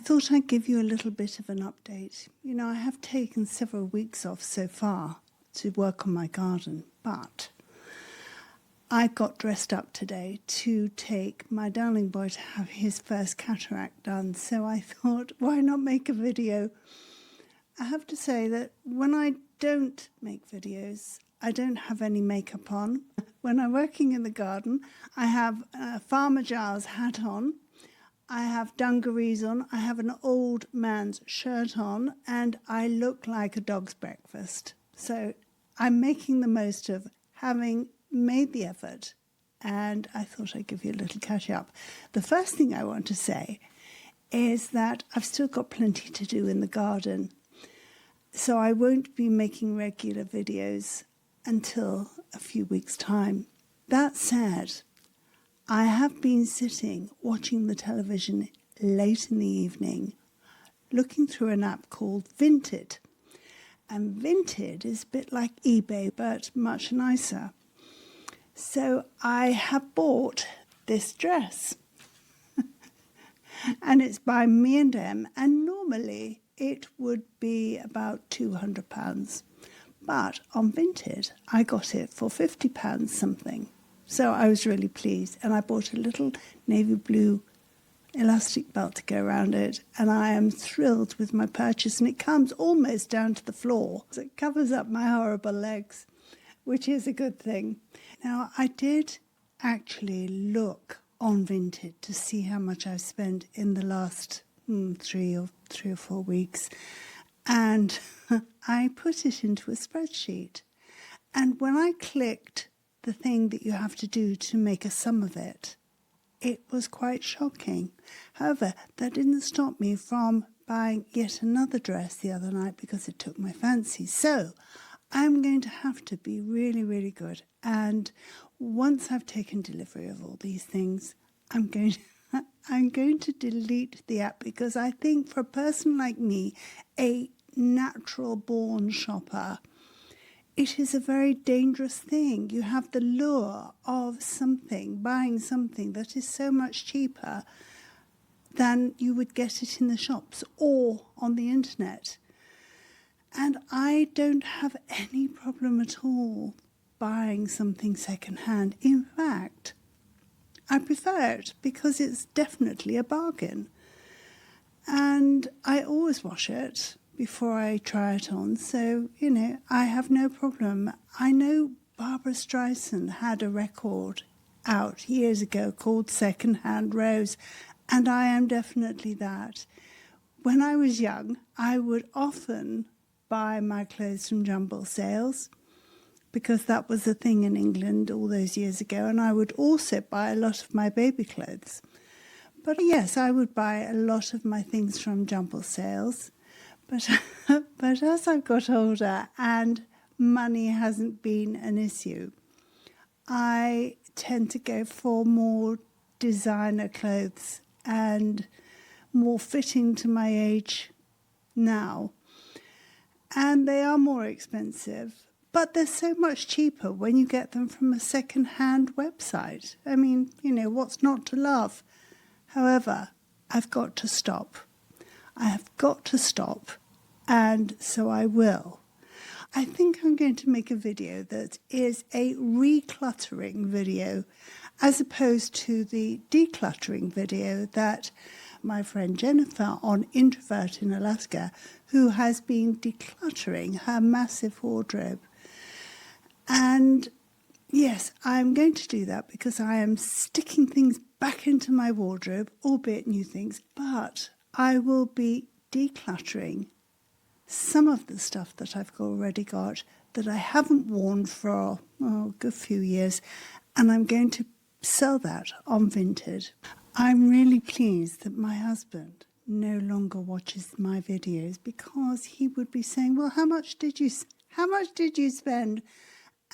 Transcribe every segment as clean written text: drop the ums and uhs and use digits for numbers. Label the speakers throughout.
Speaker 1: thought I'd give you a little bit of an update. You know, I have taken several weeks off so far to work on my garden, but I got dressed up today to take my darling boy to have his first cataract done. So I thought, why not make a video? I have to say that when I don't make videos, I don't have any makeup on. When I'm working in the garden, I have a Farmer Giles hat on. I have dungarees on, I have an old man's shirt on, and I look like a dog's breakfast. So I'm making the most of having made the effort, and I thought I'd give you a little catch up. The first thing I want to say is that I've still got plenty to do in the garden, so I won't be making regular videos until a few weeks' time. That said, I have been sitting watching the television late in the evening, looking through an app called Vinted. And Vinted is a bit like eBay, but much nicer. So I have bought this dress. And it's by Me&M, and normally it would be about £200. But on Vinted, I got it for £50 something. So I was really pleased, and I bought a little navy blue elastic belt to go around it, and I am thrilled with my purchase, and it comes almost down to the floor. So it covers up my horrible legs, which is a good thing. Now, I did actually look on Vinted to see how much I've spent in the last 3 or 4 weeks, and I put it into a spreadsheet. And when I clicked the thing that you have to do to make a sum of it, it was quite shocking. However, that didn't stop me from buying yet another dress the other night because it took my fancy. So I'm going to have to be really, really good. And once I've taken delivery of all these things, I'm going to delete the app, because I think for a person like me, a natural born shopper, it is a very dangerous thing. You have the lure of buying something that is so much cheaper than you would get it in the shops or on the internet. And I don't have any problem at all buying something secondhand. In fact, I prefer it because it's definitely a bargain. And I always wash it before I try it on, so, you know, I have no problem. I know Barbara Streisand had a record out years ago called Secondhand Rose, and I am definitely that. When I was young, I would often buy my clothes from jumble sales, because that was a thing in England all those years ago, and I would also buy a lot of my baby clothes. But yes, I would buy a lot of my things from jumble sales. But as I've got older and money hasn't been an issue, I tend to go for more designer clothes and more fitting to my age now. And they are more expensive, but they're so much cheaper when you get them from a second-hand website. I mean, you know, what's not to love? However, I've got to stop. I have got to stop, and so I will. I think I'm going to make a video that is a recluttering video as opposed to the decluttering video that my friend Jennifer on Introvert in Alaska, who has been decluttering her massive wardrobe. And yes, I'm going to do that because I am sticking things back into my wardrobe, albeit new things, but I will be decluttering some of the stuff that I've already got that I haven't worn for a good few years, and I'm going to sell that on Vinted. I'm really pleased that my husband no longer watches my videos, because he would be saying, well, how much did you spend?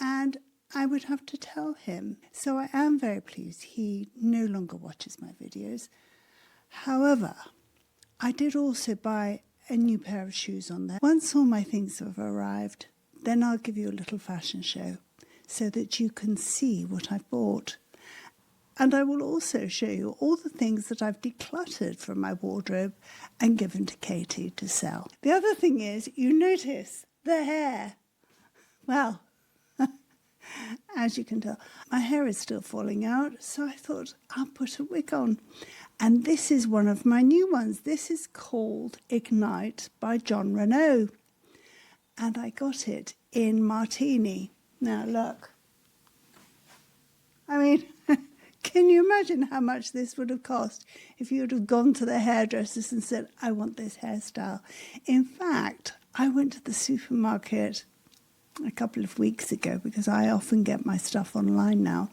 Speaker 1: And I would have to tell him. So I am very pleased he no longer watches my videos. However, I did also buy a new pair of shoes on there. Once all my things have arrived, then I'll give you a little fashion show so that you can see what I've bought. And I will also show you all the things that I've decluttered from my wardrobe and given to Katie to sell. The other thing is, you notice the hair. Well, as you can tell, my hair is still falling out, so I thought I'll put a wig on. And this is one of my new ones. This is called Ignite by John Renault. And I got it in Martini. Now look. I mean, can you imagine how much this would have cost if you would have gone to the hairdressers and said, I want this hairstyle? In fact, I went to the supermarket a couple of weeks ago because I often get my stuff online now.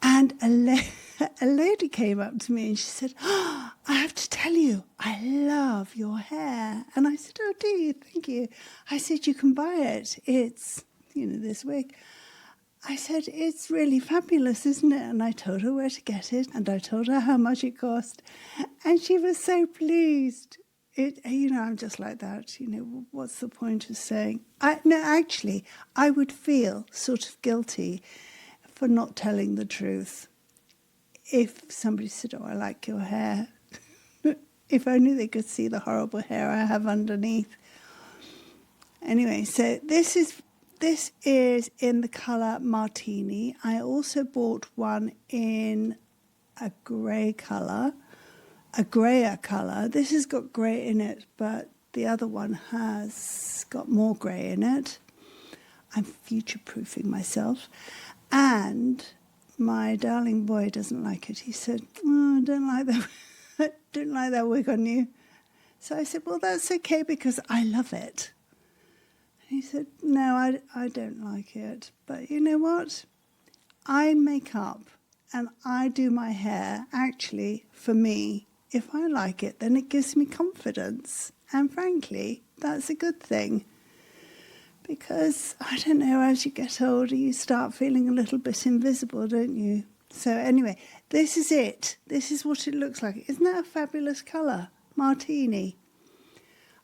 Speaker 1: And a lady came up to me and she said, oh, I have to tell you, I love your hair. And I said, oh, do you? Thank you. I said, you can buy it. It's, this wig. I said, it's really fabulous, isn't it? And I told her where to get it and I told her how much it cost. And she was so pleased. I'm just like that. What's the point of saying? Actually, I would feel sort of guilty for not telling the truth. If somebody said, oh, I like your hair. If only they could see the horrible hair I have underneath. Anyway, so this is in the colour Martini. I also bought one in a grey colour. A greyer colour. This has got grey in it, but the other one has got more grey in it. I'm future-proofing myself. And my darling boy doesn't like it. He said, oh, I don't like that. Don't like that wig on you. So I said, well, that's okay because I love it. And he said, no, I don't like it. But you know what? I make up and I do my hair actually for me. If I like it, then it gives me confidence. And frankly, that's a good thing. Because, I don't know, as you get older, you start feeling a little bit invisible, don't you? So anyway, this is it. This is what it looks like. Isn't that a fabulous colour? Martini.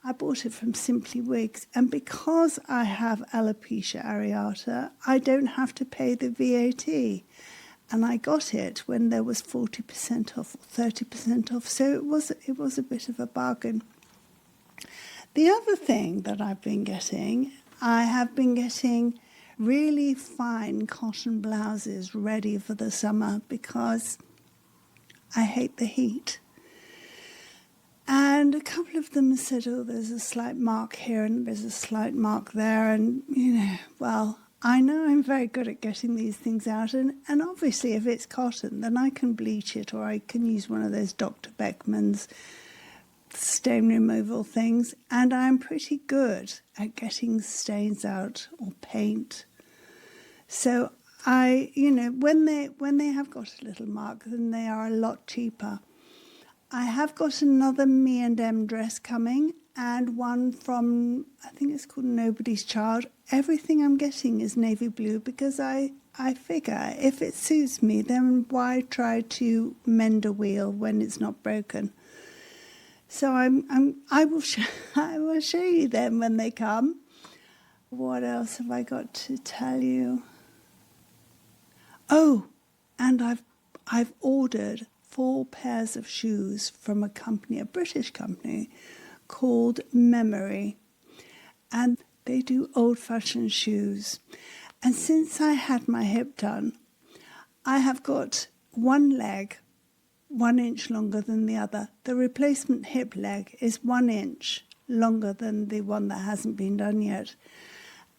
Speaker 1: I bought it from Simply Wigs. And because I have alopecia areata, I don't have to pay the VAT. And I got it when there was 40% off or 30% off. So it was a bit of a bargain. The other thing that I've been getting, I have been getting really fine cotton blouses ready for the summer because I hate the heat. And a couple of them said, oh, there's a slight mark here and there's a slight mark there. And, well, I know I'm very good at getting these things out. And obviously, if it's cotton, then I can bleach it or I can use one of those Dr. Beckman's stain removal things. And I'm pretty good at getting stains out or paint. So when they have got a little mark, then they are a lot cheaper. I have got another Me and M dress coming and one from, I think it's called Nobody's Child. Everything I'm getting is navy blue because I figure if it suits me, then why try to mend a wheel when it's not broken? So I will show you them when they come. What else have I got to tell you? Oh, and I've ordered 4 pairs of shoes from a company, a British company, called Memory. And they do old-fashioned shoes. And since I had my hip done, I have got one leg 1 inch longer than the other. The replacement hip leg is 1 inch longer than the one that hasn't been done yet.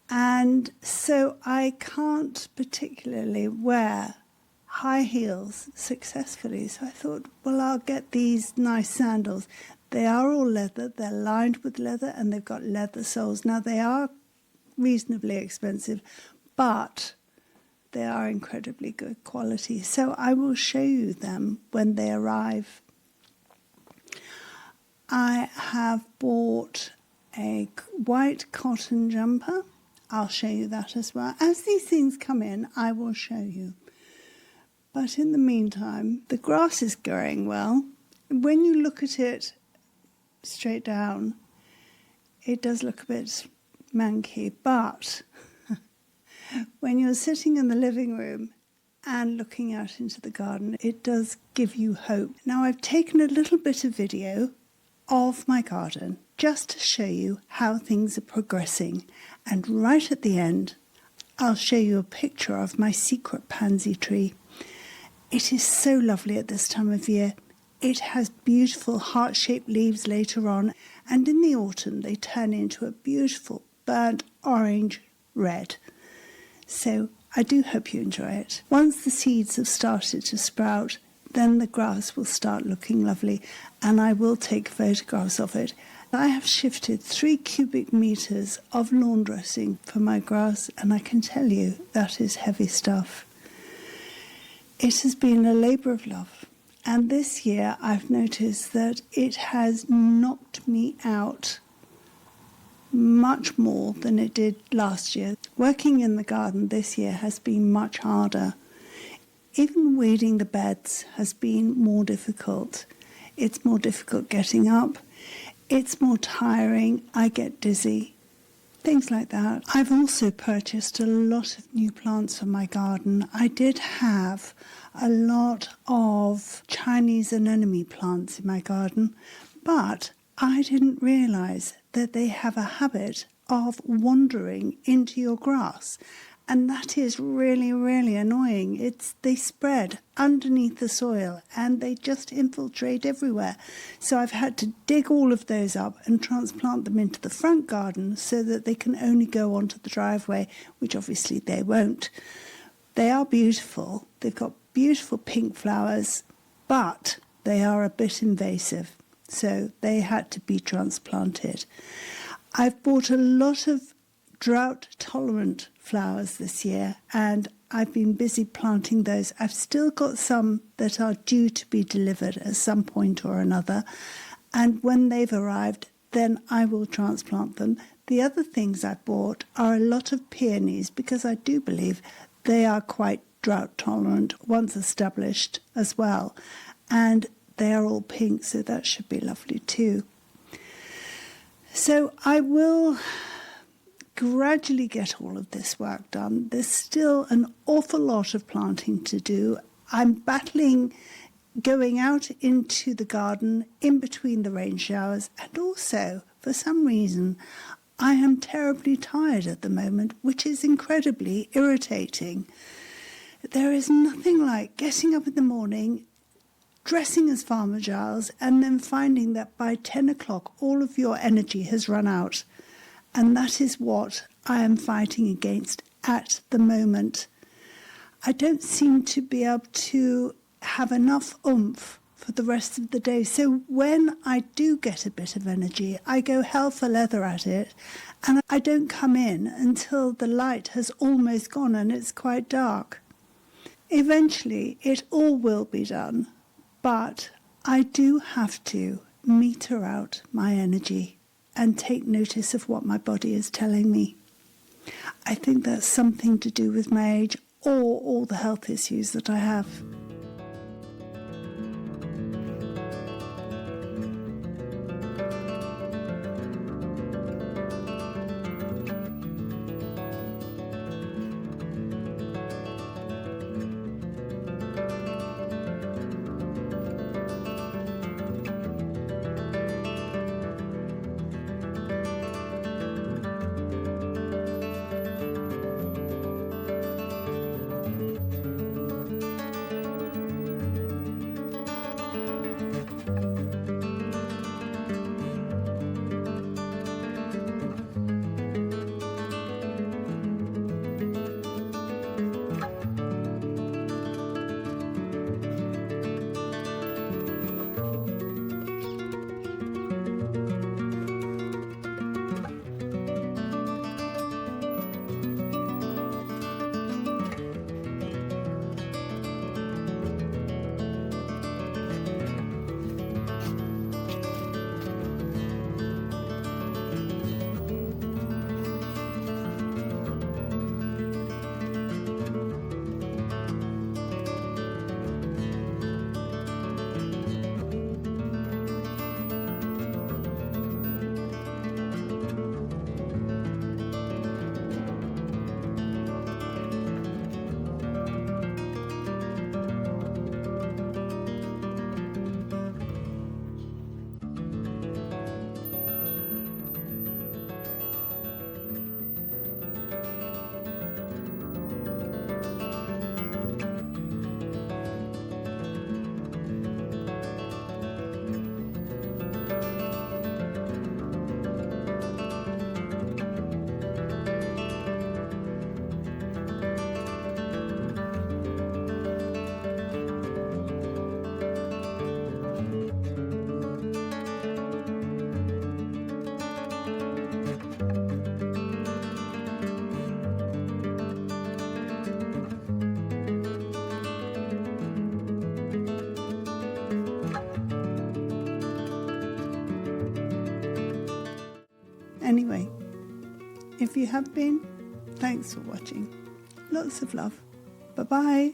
Speaker 1: And so I can't particularly wear high heels successfully. So I thought, well, I'll get these nice sandals. They are all leather. They're lined with leather and they've got leather soles. Now, they are reasonably expensive, but they are incredibly good quality. So I will show you them when they arrive. I have bought a white cotton jumper. I'll show you that as well. As these things come in, I will show you. But in the meantime, the grass is growing well. When you look at it straight down, it does look a bit manky, but when you're sitting in the living room and looking out into the garden, it does give you hope. Now, I've taken a little bit of video of my garden just to show you how things are progressing. And right at the end, I'll show you a picture of my secret pansy tree. It is so lovely at this time of year. It has beautiful heart-shaped leaves later on, and in the autumn they turn into a beautiful burnt orange red. So I do hope you enjoy it. Once the seeds have started to sprout, then the grass will start looking lovely, and I will take photographs of it. I have shifted 3 cubic meters of lawn dressing for my grass, and I can tell you that is heavy stuff. It has been a labour of love, and this year I've noticed that it has knocked me out much more than it did last year. Working in the garden this year has been much harder. Even weeding the beds has been more difficult. It's more difficult getting up. It's more tiring. I get dizzy. Things like that. I've also purchased a lot of new plants for my garden. I did have a lot of Chinese anemone plants in my garden, but I didn't realise that they have a habit of wandering into your grass. And that is really, really annoying. They spread underneath the soil and they just infiltrate everywhere. So I've had to dig all of those up and transplant them into the front garden so that they can only go onto the driveway, which obviously they won't. They are beautiful. They've got beautiful pink flowers, but they are a bit invasive. So they had to be transplanted. I've bought a lot of drought-tolerant flowers this year, and I've been busy planting those. I've still got some that are due to be delivered at some point or another, and when they've arrived, then I will transplant them. The other things I bought are a lot of peonies, because I do believe they are quite drought-tolerant once established as well, and they are all pink, so that should be lovely too. So I will gradually get all of this work done. There's still an awful lot of planting to do. I'm battling going out into the garden in between the rain showers, and also, for some reason, I am terribly tired at the moment, which is incredibly irritating. There is nothing like getting up in the morning, dressing as Farmer Giles, and then finding that by 10 o'clock all of your energy has run out. And that is what I am fighting against at the moment. I don't seem to be able to have enough oomph for the rest of the day. So when I do get a bit of energy, I go hell for leather at it, and I don't come in until the light has almost gone and it's quite dark. Eventually, it all will be done, but I do have to meter out my energy and take notice of what my body is telling me. I think that's something to do with my age or all the health issues that I have. Anyway, if you have been, thanks for watching. Lots of love. Bye-bye.